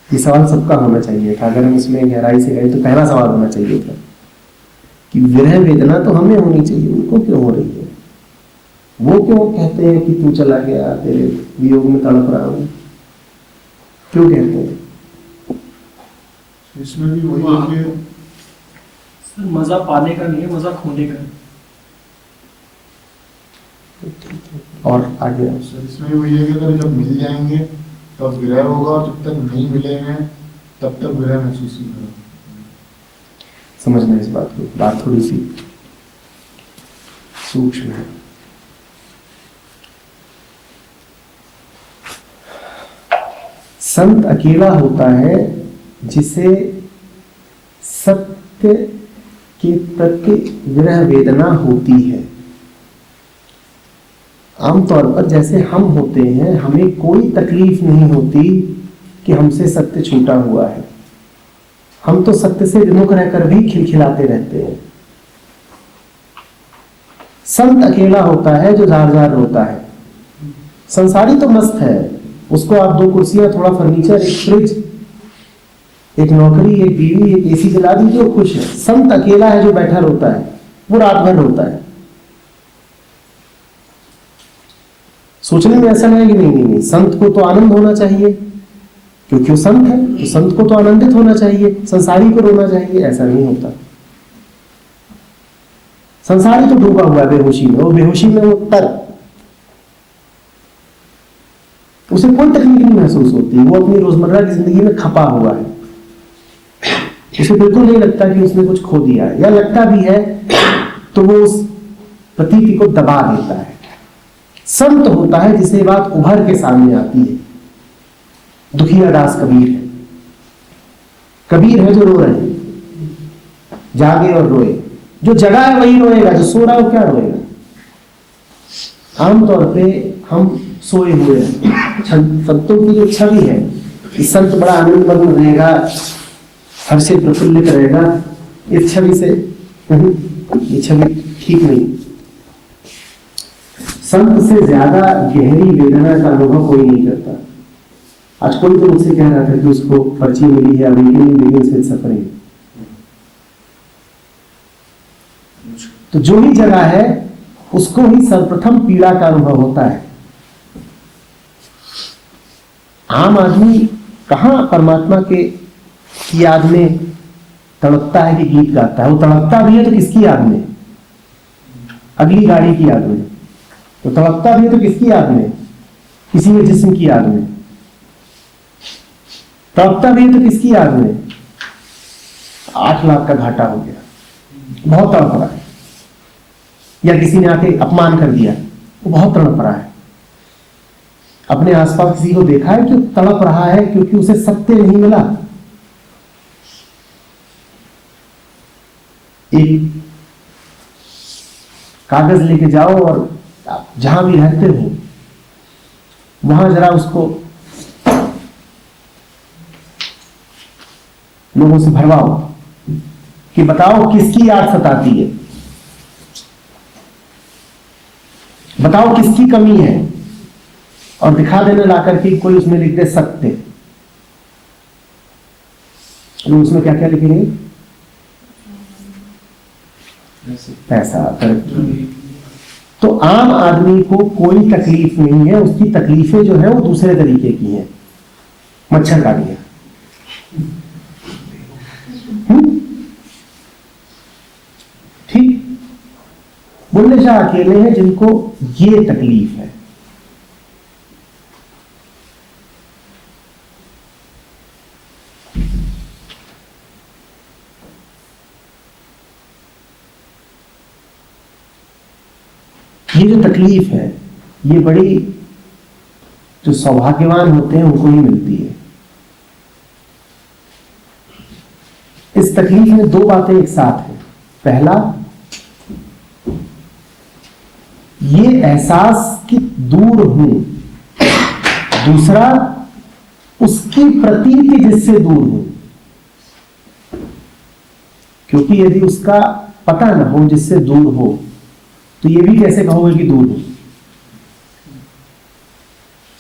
ये सवाल सबका होना चाहिए था। अगर हम इसमें गहराई से गए तो पहला सवाल होना चाहिए था कि विरह वेदना तो हमें होनी चाहिए, उनको क्यों हो रही है? वो क्यों कहते हैं कि तू चला गया, तेरे वियोग में तड़प रहा हूं, क्यों कहते हैं? इसमें भी वही है कि सर मजा पाने का नहीं है, मजा खोने का है। और आगे सर इसमें भी वही है कि अगर जब मिल जाएंगे तब विरह होगा, और जब तक नहीं मिलेंगे तब तक विरह महसूस नहीं होगा। समझना इस बात को, बात थोड़ी सी सूक्ष्म है। संत अकेला होता है जिसे सत्य के प्रति विरह वेदना होती है। आमतौर पर जैसे हम होते हैं, हमें कोई तकलीफ नहीं होती कि हमसे सत्य छूटा हुआ है, हम तो सत्य से विमुख रहकर भी खिलखिलाते रहते हैं। संत अकेला होता है जो जार जार रोता है। संसारी तो मस्त है, उसको आप 2 कुर्सियां, थोड़ा फर्नीचर, एक फ्रिज, एक नौकरी, एक बीवी, एक एसी दिला दीजिए, वो खुश है। संत अकेला है जो बैठा रोता है, वो रात भर रोता है। सोचने में ऐसा नहीं कि नहीं, संत को तो आनंद होना चाहिए क्योंकि वो संत है, तो संत को तो आनंदित होना चाहिए, संसारी को रोना चाहिए। ऐसा नहीं होता। संसारी तो डूबा हुआ है बेहोशी में, और बेहोशी में वो उसे कोई तकलीफ नहीं महसूस होती, वो अपनी रोजमर्रा की जिंदगी में खपा हुआ है। उसे बिल्कुल नहीं लगता कि उसने कुछ खो दिया है, या लगता भी है तो वो उस प्रतीति को दबा देता है। संत होता है जिसे बात उभर के सामने आती है। दुखिया दास कबीर है। कबीर है जो रो रहे हैं, जागे और रोए। जो जगा है वही रोएगा, जो सो रहा है वो क्या रोएगा? आमतौर पे हम सोए हुए हैं। संतों की जो छवि है कि संत बड़ा आनंदमग्न रहेगा, हर से प्रफुल्लित रहेगा, इस छवि से ये छवि ठीक नहीं। संत से ज्यादा गहरी वेदना का अनुभव कोई नहीं करता। आज कोई तो मुझसे कह रहा था कि उसको पर्ची मिली है अवेकनिंग बिगिंस विद सफरिंग। तो जो भी जगह है उसको ही सर्वप्रथम पीड़ा का अनुभव होता है। आम आदमी कहां परमात्मा के की याद में तड़पता है कि गीत गाता है? वो तड़पता भी है तो किसकी याद में? अगली गाड़ी की याद में। तो तड़पता भी है तो किसकी याद में? किसी के जिस्म की याद में। तड़पता भी है तो किसकी याद में? 8 लाख का घाटा हो गया, बहुत तड़प रहा है। या किसी ने आके अपमान कर दिया, वो बहुत तड़प रहा है। अपने आसपास किसी को देखा है कि तड़प रहा है क्योंकि उसे सत्य नहीं मिला। एक कागज लेके जाओ और जहां भी रहते हो वहां जरा उसको लोगों से भरवाओ कि बताओ किसकी याद सताती है, बताओ किसकी कमी है, और दिखा देने लाकर के कोई उसमें लिख दे सत्य। लोग उसमें क्या क्या लिखेंगे? पैसा, तरक्की। तो आम आदमी को कोई तकलीफ नहीं है, उसकी तकलीफें जो है वो दूसरे तरीके की हैं। मच्छर काट गया, ठीक। बुल्ले शाह अकेले हैं जिनको ये तकलीफ है। ये जो तकलीफ है ये बड़ी, जो सौभाग्यवान होते हैं उनको ही मिलती है। इस तकलीफ में 2 बातें एक साथ हैं। पहला, ये एहसास कि दूर हूं। दूसरा, उसकी प्रतीति जिससे दूर हूं। क्योंकि यदि उसका पता ना हो जिससे दूर हो तो ये भी कैसे कहोगे कि दूर हो?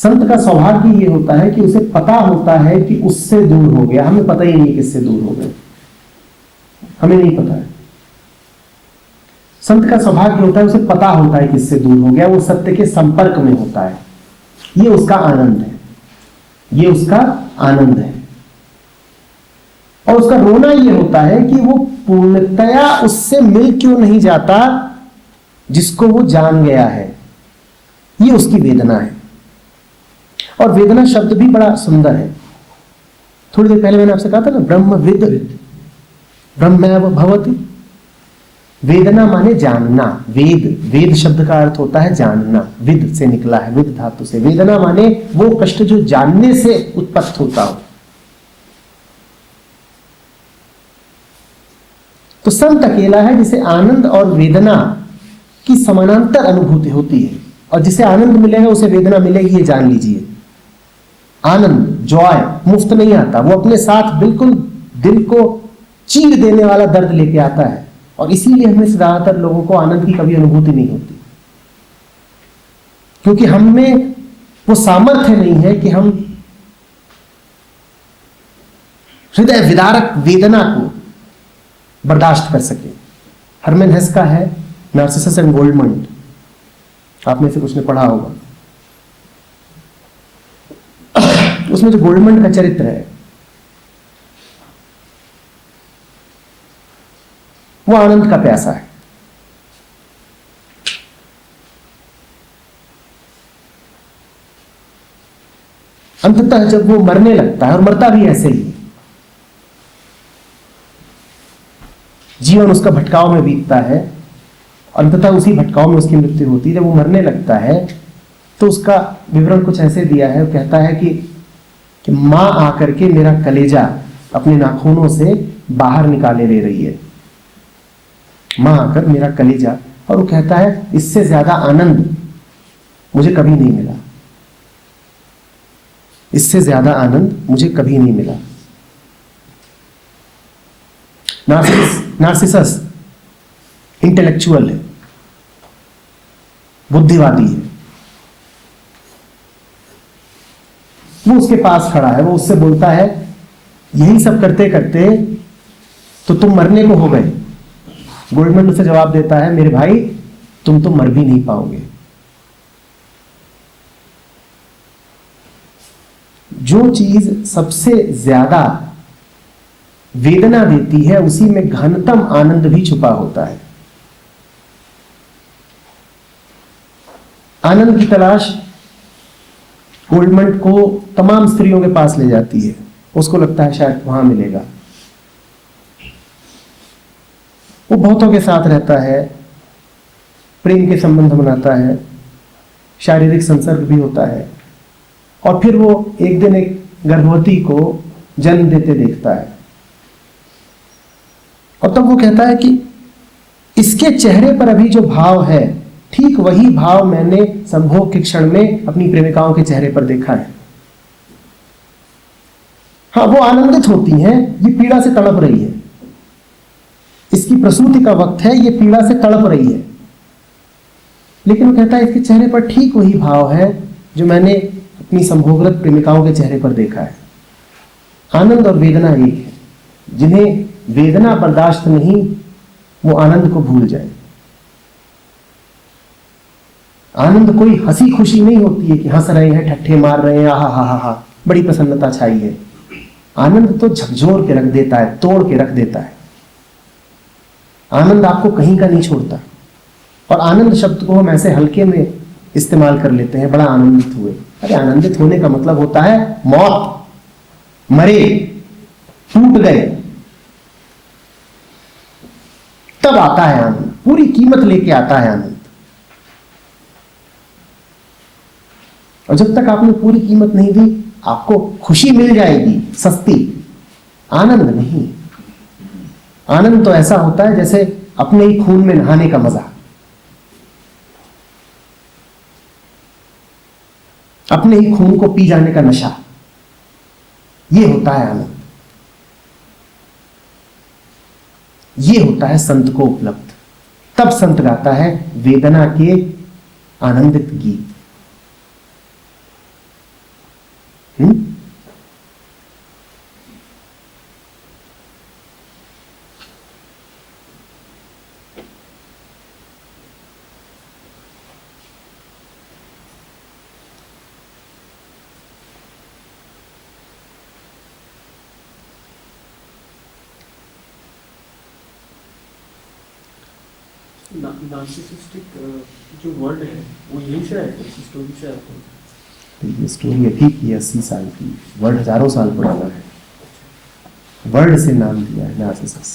संत का सौभाग्य ये होता है कि उसे पता होता है कि उससे दूर हो गया। हमें पता ही नहीं किससे दूर हो गए, हमें नहीं पता है। संत का सौभाग्य होता है उसे पता होता है किससे दूर हो गया, वो सत्य के संपर्क में होता है। ये उसका आनंद है, ये उसका आनंद है। और उसका रोना ये होता है कि वो पूर्णतया उससे मिल क्यों नहीं जाता जिसको वो जान गया है। ये उसकी वेदना है। और वेदना शब्द भी बड़ा सुंदर है। थोड़ी देर पहले मैंने आपसे कहा था ना, ब्रह्मविद ब्रह्मैव भवति। वेदना माने जानना। वेद, वेद शब्द का अर्थ होता है जानना, विद से निकला है, विद धातु से। वेदना माने वो कष्ट जो जानने से उत्पन्न होता हो। तो संत अकेला है जिसे आनंद और वेदना की समानांतर अनुभूति होती है, और जिसे आनंद मिलेगा उसे वेदना मिलेगी, ये जान लीजिए। आनंद, जॉय मुफ्त नहीं आता, वो अपने साथ बिल्कुल दिल को चीर देने वाला दर्द लेके आता है। और इसीलिए हमें से ज्यादातर लोगों को आनंद की कभी अनुभूति नहीं होती, क्योंकि हम में वो सामर्थ्य नहीं है कि हम हृदय विदारक वेदना को बर्दाश्त कर सके। हरमन हेस का है नार्सिसस एंड गोल्डमंड, आप में से कुछ ने पढ़ा होगा। उसमें जो गोल्डमंड का चरित्र है वो आनंद का प्यासा है। अंततः जब वो मरने लगता है, और मरता भी ऐसे ही, जीवन उसका भटकाव में बीतता है, अंततः उसी भटकाव में उसकी मृत्यु होती है। जब वो मरने लगता है तो उसका विवरण कुछ ऐसे दिया है। वो कहता है कि मां आकर के मेरा कलेजा अपने नाखूनों से बाहर निकाले ले रही है, मां आकर मेरा कलेजा। और वो कहता है इससे ज्यादा आनंद मुझे कभी नहीं मिला, इससे ज्यादा आनंद मुझे कभी नहीं मिला। नार्सिसस इंटेलेक्चुअल है, बुद्धिवादी है। वो उसके पास खड़ा है, वो उससे बोलता है यही सब करते करते तो तुम मरने को हो गए। गोल्डमैन उसे जवाब देता है मेरे भाई तुम तो मर भी नहीं पाओगे। जो चीज सबसे ज्यादा वेदना देती है उसी में घनतम आनंद भी छुपा होता है। आनंद की तलाश गोल्डमंड को तमाम स्त्रियों के पास ले जाती है। उसको लगता है शायद वहां मिलेगा। वो बहुतों के साथ रहता है, प्रेम के संबंध बनाता है, शारीरिक संसर्ग भी होता है, और फिर वो एक दिन एक गर्भवती को जन्म देते देखता है। और तब वो कहता है कि इसके चेहरे पर अभी जो भाव है ठीक वही भाव मैंने संभोग के क्षण में अपनी प्रेमिकाओं के चेहरे पर देखा है। हाँ, वो आनंदित होती हैं, ये पीड़ा से तड़प रही है। इसकी प्रसूति का वक्त है, ये पीड़ा से तड़प रही है। लेकिन वो कहता है इसके चेहरे पर ठीक वही भाव है जो मैंने अपनी संभोगरत प्रेमिकाओं के चेहरे पर देखा है। आनंद और वेदना एक है। जिन्हें वेदना बर्दाश्त नहीं वो आनंद को भूल जाए। आनंद कोई हंसी खुशी नहीं होती है कि हंस रहे हैं, ठट्ठे मार रहे हैं, आहा हा हा हा, बड़ी प्रसन्नता छाई है। आनंद तो झकझोर के रख देता है, तोड़ के रख देता है। आनंद आपको कहीं का नहीं छोड़ता। और आनंद शब्द को हम ऐसे हल्के में इस्तेमाल कर लेते हैं, बड़ा आनंदित हुए। अरे आनंदित होने का मतलब होता है मौत, मरे, टूट गए, तब आता है आनंद। पूरी कीमत लेके आता है आनंद। और जब तक आपने पूरी कीमत नहीं दी आपको खुशी मिल जाएगी सस्ती, आनंद नहीं। आनंद तो ऐसा होता है जैसे अपने ही खून में नहाने का मजा, अपने ही खून को पी जाने का नशा, ये होता है आनंद। ये होता है संत को उपलब्ध। तब संत गाता है वेदना के आनंदित गीत। नार्सिसिस्टिक जो वर्ड है वो यहीं से आया, इस स्टोरी से आया था? तो ये स्टोरी अभी की 80 साल की, वर्ड हजारों साल पुराना है। वर्ड से नाम दिया है नार्सिसस।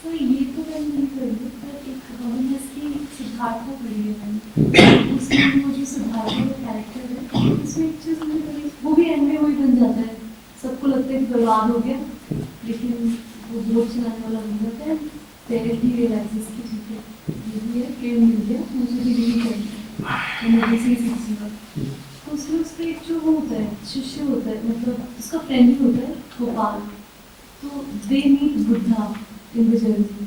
तो ये तो मैं नहीं करूँगी, पर एक कहानी इसकी सिद्धार्थ को पढ़ी है मैंने। उसमें वो जो सिद्धार्थ का कैरेक्टर है, उसमें एक चीज़ मुझे लगी, वो भी एंड में वही बन जाता है, सबको लगता है कि बर्बाद हो गया, लेकिन वो जोक चलाने वाला बन जाता है। पेरेंट ही रियलाइजेस कि ठीक है, ये भी है, पेड़ मिल गया, मुझे भी नहीं करना, तो मैं इसी सीखूंगा। तो उसमें उसका एक जो वो होता है, शिष्य होता है, मतलब उसका फ्रेंड ही होता है, गोपाल। तो they meet Buddha in the journey.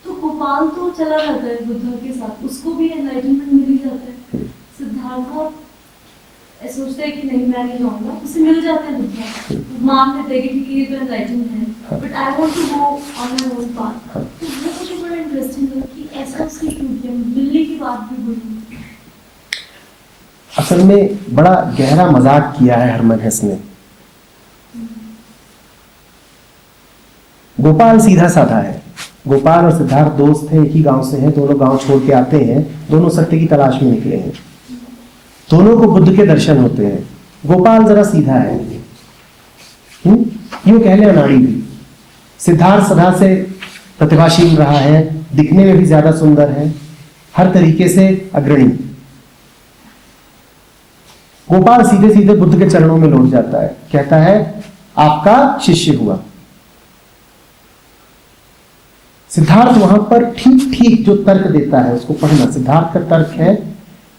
तो गोपाल तो चला जाता है बुद्धा के साथ, उसको भी एनलाइटनमेंट मिल ही जाता है। सिद्धार्थ सोचता है कि नहीं मैं नहीं जाऊंगा, उसे मिल जाता है बुद्धा, मान लेते हैं कि ठीक है ये तो एनलाइटन है, but I want to go on my own path. तो वो मुझे बड़ा इंटरेस्टिंग लगा कि ऐसा उसकी क्यों किया, मिलने की बात भी बोली। असल में बड़ा गहरा मजाक किया है हरमन हेस ने। गोपाल सीधा साधा है। गोपाल और सिद्धार्थ दोस्त हैं, एक ही गांव से हैं, दोनों गांव छोड़ के आते हैं, दोनों सत्य की तलाश में निकले हैं, दोनों को बुद्ध के दर्शन होते हैं। गोपाल जरा सीधा है, यूं कह ले अनाड़ी भी। सिद्धार्थ सदा से प्रतिभाशील रहा है, दिखने में भी ज्यादा सुंदर है, हर तरीके से अग्रणी। गोपाल सीधे सीधे बुद्ध के चरणों में लौट जाता है, कहता है आपका शिष्य हुआ। सिद्धार्थ वहां पर ठीक ठीक जो तर्क देता है उसको पढ़ना। सिद्धार्थ का तर्क है,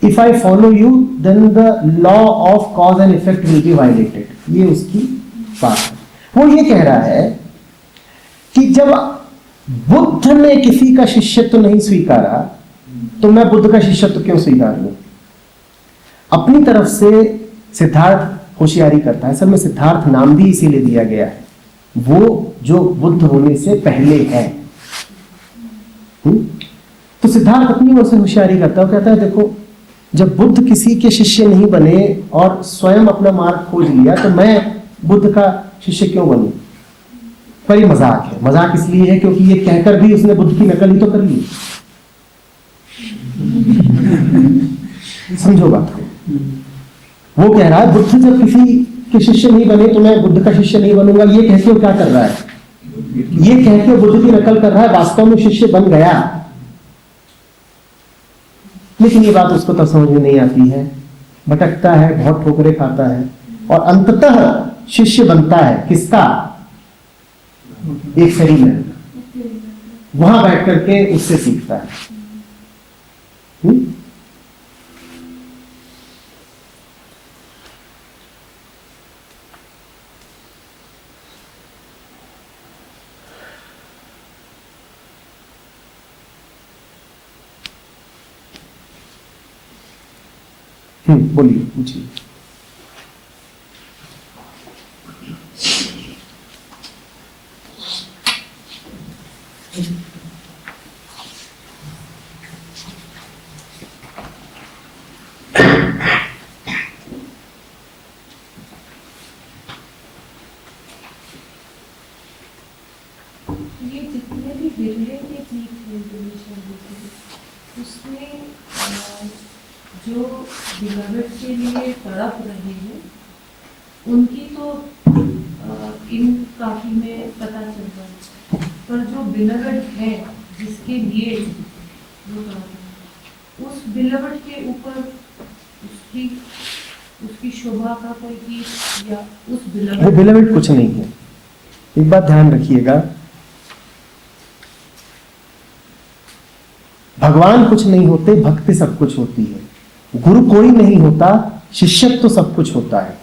if I follow you then the law of cause and effect will be violated. ये उसकी बात है। वो ये कह रहा है कि जब बुद्ध ने किसी का शिष्यत्व नहीं स्वीकारा तो मैं बुद्ध का शिष्यत्व क्यों स्वीकार लूं। अपनी तरफ से सिद्धार्थ होशियारी करता है। असल में सिद्धार्थ नाम भी इसीलिए दिया गया है, वो जो बुद्ध होने से पहले है। तो सिद्धार्थ अपनी ओर से होशियारी करता है, वो कहता है देखो जब बुद्ध किसी के शिष्य नहीं बने और स्वयं अपना मार्ग खोज लिया तो मैं बुद्ध का शिष्य क्यों बनूं। पर ये मजाक है। मजाक इसलिए है क्योंकि ये कहकर भी उसने बुद्ध की नकल ही तो कर ली। समझो बात को। वो कह रहा है बुद्ध जब किसी के शिष्य नहीं बने तो मैं बुद्ध का शिष्य नहीं बनूंगा। ये कह के वो क्या कर रहा है, ये कह के बुद्ध की नकल कर रहा है, वास्तव में शिष्य बन गया। लेकिन ये बात उसको तब समझ में नहीं आती है, भटकता है, बहुत ठोकरे खाता है और अंततः शिष्य बनता है किसका, एक शरीर में, वहां बैठ करके उससे सीखता है। बोलिए, पूछिए। ये जितने भी विरले के गीत हैं उसमें जो बिलवड के लिए तड़प रहे हैं उनकी तो इन काफी में पता चलता है, पर जो बिलवड है जिसके लिए वो उस बिलवड के ऊपर उसकी शोभा का कोई गीत या उस वो बिलवड कुछ नहीं है। एक बात ध्यान रखिएगा, भगवान कुछ नहीं होते, भक्ति सब कुछ होती है। गुरु कोई नहीं होता, शिष्यत्व तो सब कुछ होता है।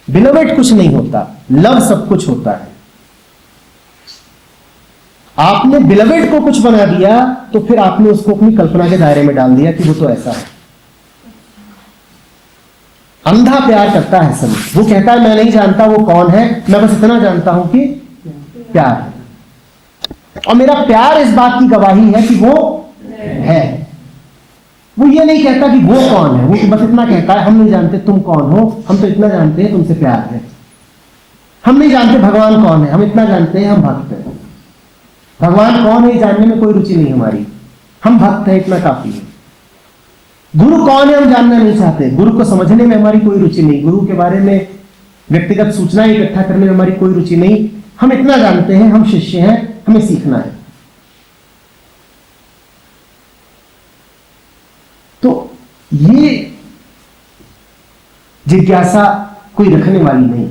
बिलवेड कुछ नहीं होता, लव सब कुछ होता है। आपने बिलवेड को कुछ बना दिया तो फिर आपने उसको अपनी कल्पना के दायरे में डाल दिया कि वो तो ऐसा है। अंधा प्यार करता है सभी। वो कहता है मैं नहीं जानता वो कौन है, मैं बस इतना जानता हूं कि प्यार है, और मेरा प्यार इस बात की गवाही है कि वो है। वो ये नहीं कहता कि वो कौन है, वो तो बस इतना कहता है हम नहीं जानते तुम कौन हो, हम तो इतना जानते हैं तुमसे प्यार है। हम नहीं जानते भगवान कौन है, हम इतना जानते हैं हम भक्त हैं। भगवान कौन है जानने में कोई रुचि नहीं हमारी, हम भक्त हैं इतना काफी है। गुरु कौन है हम जानना नहीं चाहते, गुरु को समझने में हमारी कोई रुचि नहीं, गुरु के बारे में व्यक्तिगत सूचना इकट्ठा करने में हमारी कोई रुचि नहीं। हम इतना जानते हैं हम शिष्य हैं, हमें सीखना है। तो ये जिज्ञासा कोई रखने वाली नहीं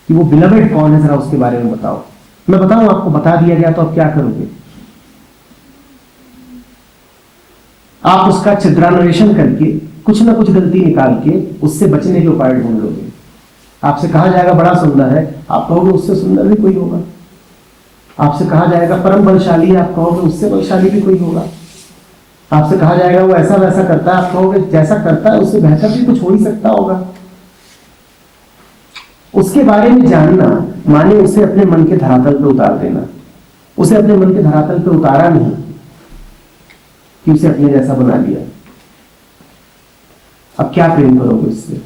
कि वो बिलवेड कौन है, जरा उसके बारे में बताओ। मैं बताऊं आपको, बता दिया गया तो आप क्या करोगे? आप उसका चित्रान्वेषण करके कुछ ना कुछ गलती निकाल के उससे बचने के उपाय ढूंढ लोगे। आपसे कहा जाएगा बड़ा सुंदर है, आप कहोगे उससे सुंदर भी कोई होगा। आपसे कहा जाएगा परम बलशाली है, आप कहोगे उससे बलशाली भी कोई होगा। आपसे कहा जाएगा वो ऐसा वैसा करता है, आप कहोगे जैसा करता है उससे बेहतर भी कुछ हो ही सकता होगा। उसके बारे में जानना माने उसे अपने मन के धरातल पे उतार देना। उसे अपने मन के धरातल पे उतारा नहीं कि उसे अपने जैसा बना लिया। अब क्या प्रेम करोगे उससे?